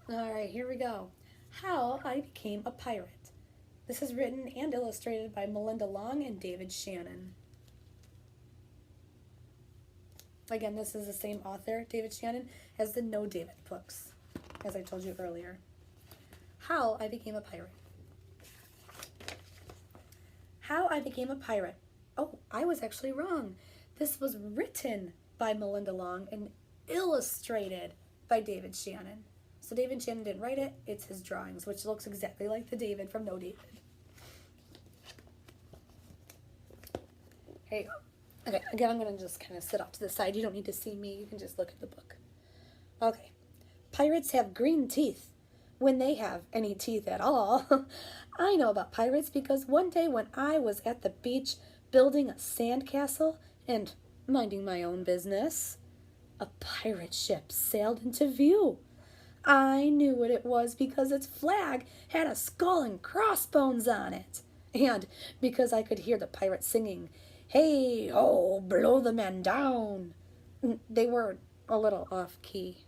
All right, here we go. How I Became a Pirate. This is written and illustrated by Melinda Long and David Shannon. Again, this is the same author, David Shannon, as the No David books, as I told you earlier. How I Became a Pirate. How I Became a Pirate. Oh, I was actually wrong. This was written by Melinda Long and illustrated by David Shannon. So David Shannon didn't write it, it's his drawings, which looks exactly like the David from No David. Here you go. Okay, again, I'm going to just kind of sit off to the side. You don't need to see me. You can just look at the book. Okay. Pirates have green teeth, when they have any teeth at all. I know about pirates because one day when I was at the beach building a sandcastle and minding my own business, a pirate ship sailed into view. I knew what it was because its flag had a skull and crossbones on it, and because I could hear the pirates singing, "Hey, ho, blow the men down." They were a little off key.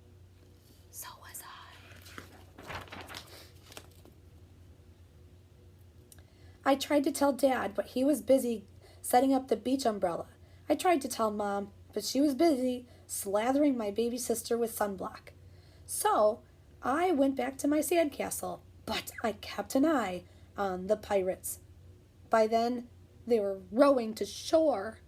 So was I. I tried to tell Dad, but he was busy setting up the beach umbrella. I tried to tell Mom, but she was busy slathering my baby sister with sunblock. So I went back to my sandcastle, but I kept an eye on the pirates. By then, they were rowing to shore.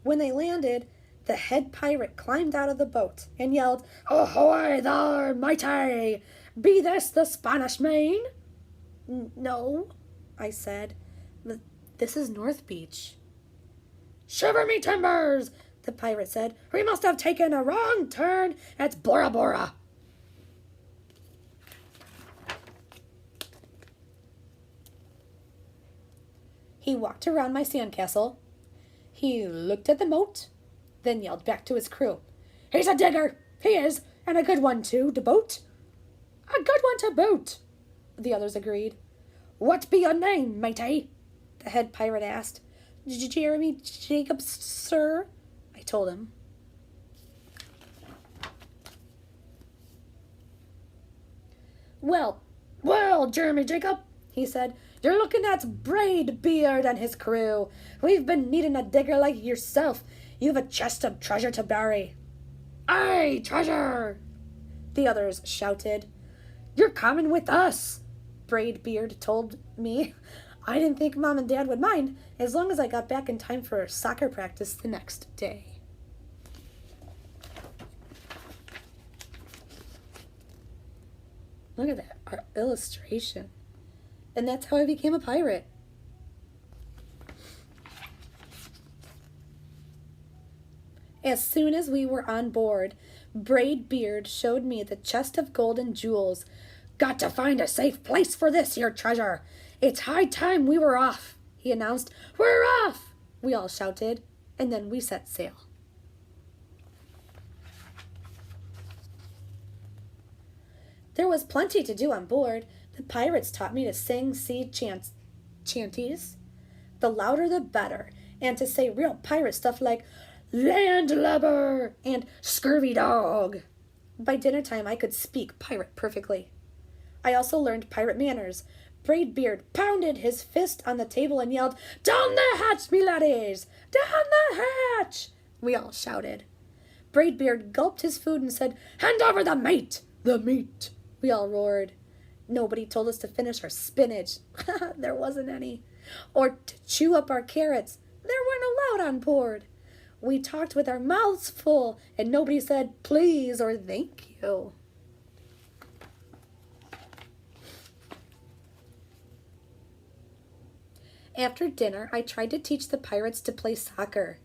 When they landed, the head pirate climbed out of the boat and yelled, "Ahoy there, matey! Be this the Spanish Main?" "No," I said. "This is North Beach." "Shiver me timbers!" the pirate said. "We must have taken a wrong turn at Bora Bora." He walked around my sandcastle. He looked at the moat, then yelled back to his crew, "He's a digger! He is, and a good one too, to boot." "A good one to boot," the others agreed. "What be your name, matey?" the head pirate asked. "Jeremy Jacobs, sir," I told him. Well, Jeremy Jacob," he said, "you're looking at Braid Beard and his crew. We've been needing a digger like yourself. You've a chest of treasure to bury." "Aye, treasure!" the others shouted. "You're coming with us," Braid Beard told me. I didn't think Mom and Dad would mind as long as I got back in time for soccer practice the next day. Look at that, our illustration. And that's how I became a pirate. As soon as we were on board, Braid Beard showed me the chest of gold and jewels. "Got to find a safe place for this here treasure. It's high time we were off," he announced. "We're off!" we all shouted, and then we set sail. There was plenty to do on board. The pirates taught me to sing sea chanties, the louder the better, and to say real pirate stuff like "landlubber" and "scurvy dog." By dinner time, I could speak pirate perfectly. I also learned pirate manners. Braid Beard pounded his fist on the table and yelled, "Down the hatch, me laddies! Down the hatch!" we all shouted. Braid Beard gulped his food and said, "Hand over the meat! The meat!" we all roared. Nobody told us to finish our spinach. There wasn't any. Or to chew up our carrots. There weren't allowed on board. We talked with our mouths full, and nobody said please or thank you. After dinner, I tried to teach the pirates to play soccer.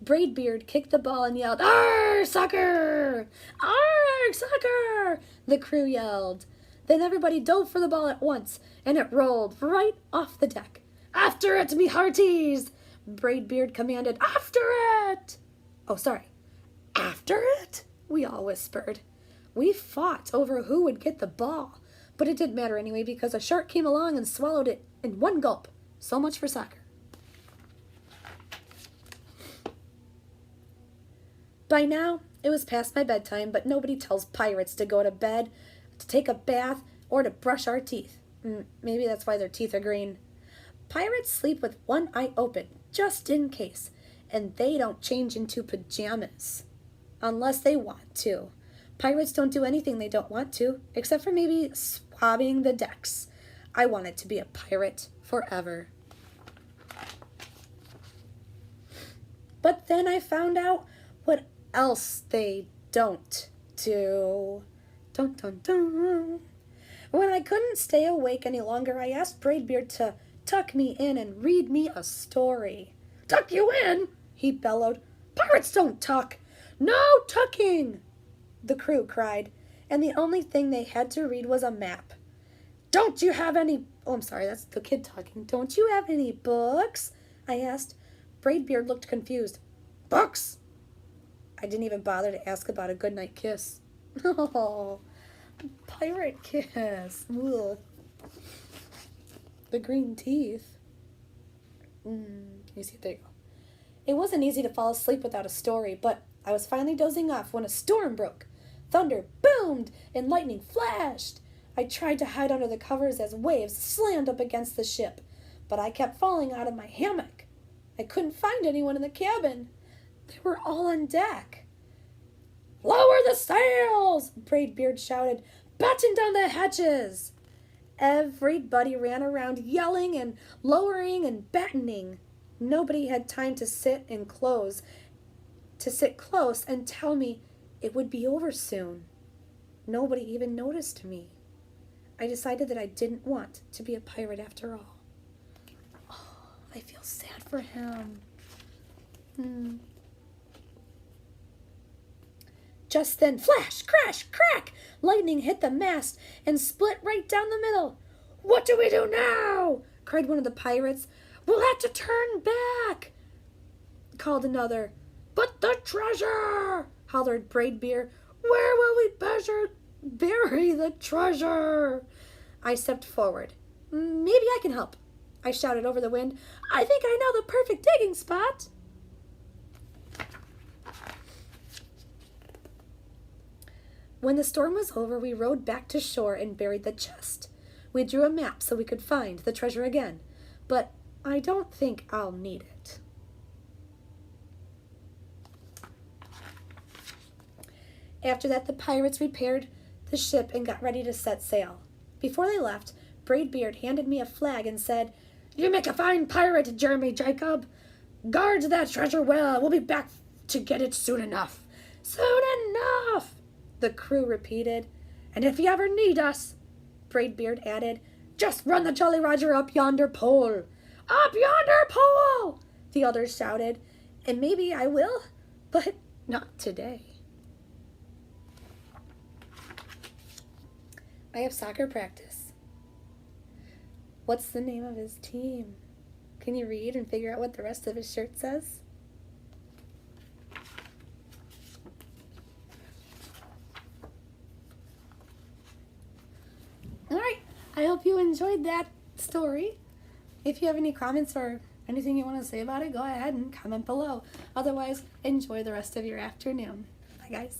Braid Beard kicked the ball and yelled, "Arr, soccer! Arr, soccer!" the crew yelled. Then everybody dove for the ball at once, and it rolled right off the deck. "After it, me hearties!" Braid Beard commanded. "After it!" Oh, sorry. "After it?" we all whispered. We fought over who would get the ball, but it didn't matter anyway because a shark came along and swallowed it in one gulp. So much for soccer. By now, it was past my bedtime, but nobody tells pirates to go to bed, to take a bath, or to brush our teeth. Maybe that's why their teeth are green. Pirates sleep with one eye open, just in case, and they don't change into pajamas. Unless they want to. Pirates don't do anything they don't want to, except for maybe swabbing the decks. I wanted to be a pirate forever. But then I found out what else they don't do. Dun dun dun. When I couldn't stay awake any longer, I asked Braidbeard to tuck me in and read me a story. Tuck you in? He bellowed. Pirates don't tuck. No tucking, the crew cried, and the only thing they had to read was a map. Don't you have any... Oh, I'm sorry, that's the kid talking. Don't you have any books? I asked. Braidbeard looked confused. Books? I didn't even bother to ask about a goodnight kiss. Oh, pirate kiss. Ugh. The green teeth. You see, there you go. It wasn't easy to fall asleep without a story, but I was finally dozing off when a storm broke. Thunder boomed and lightning flashed. I tried to hide under the covers as waves slammed up against the ship, but I kept falling out of my hammock. I couldn't find anyone in the cabin. They were all on deck. Lower the sails, Braidbeard shouted. Batten down the hatches. Everybody ran around yelling and lowering and battening. Nobody had time to sit close and tell me it would be over soon. Nobody even noticed me. I decided that I didn't want to be a pirate after all. Oh, I feel sad for him. Just then, flash, crash, crack! Lightning hit the mast and split right down the middle. What do we do now? Cried one of the pirates. We'll have to turn back, called another. But the treasure, hollered Braidbeard. Where will we bury the treasure? I stepped forward. Maybe I can help, I shouted over the wind. I think I know the perfect digging spot. When the storm was over, we rowed back to shore and buried the chest. We drew a map so we could find the treasure again, but I don't think I'll need it. After that, the pirates repaired the ship and got ready to set sail. Before they left, Braidbeard handed me a flag and said, You make a fine pirate, Jeremy Jacob. Guard that treasure well. We'll be back to get it soon enough. Soon enough, the crew repeated. And if you ever need us, Braidbeard added, just run the Jolly Roger up yonder pole. Up yonder pole, the others shouted. And maybe I will, but not today. I have soccer practice. What's the name of his team? Can you read and figure out what the rest of his shirt says? All right, I hope you enjoyed that story. If you have any comments or anything you want to say about it, go ahead and comment below. Otherwise, enjoy the rest of your afternoon. Bye, guys.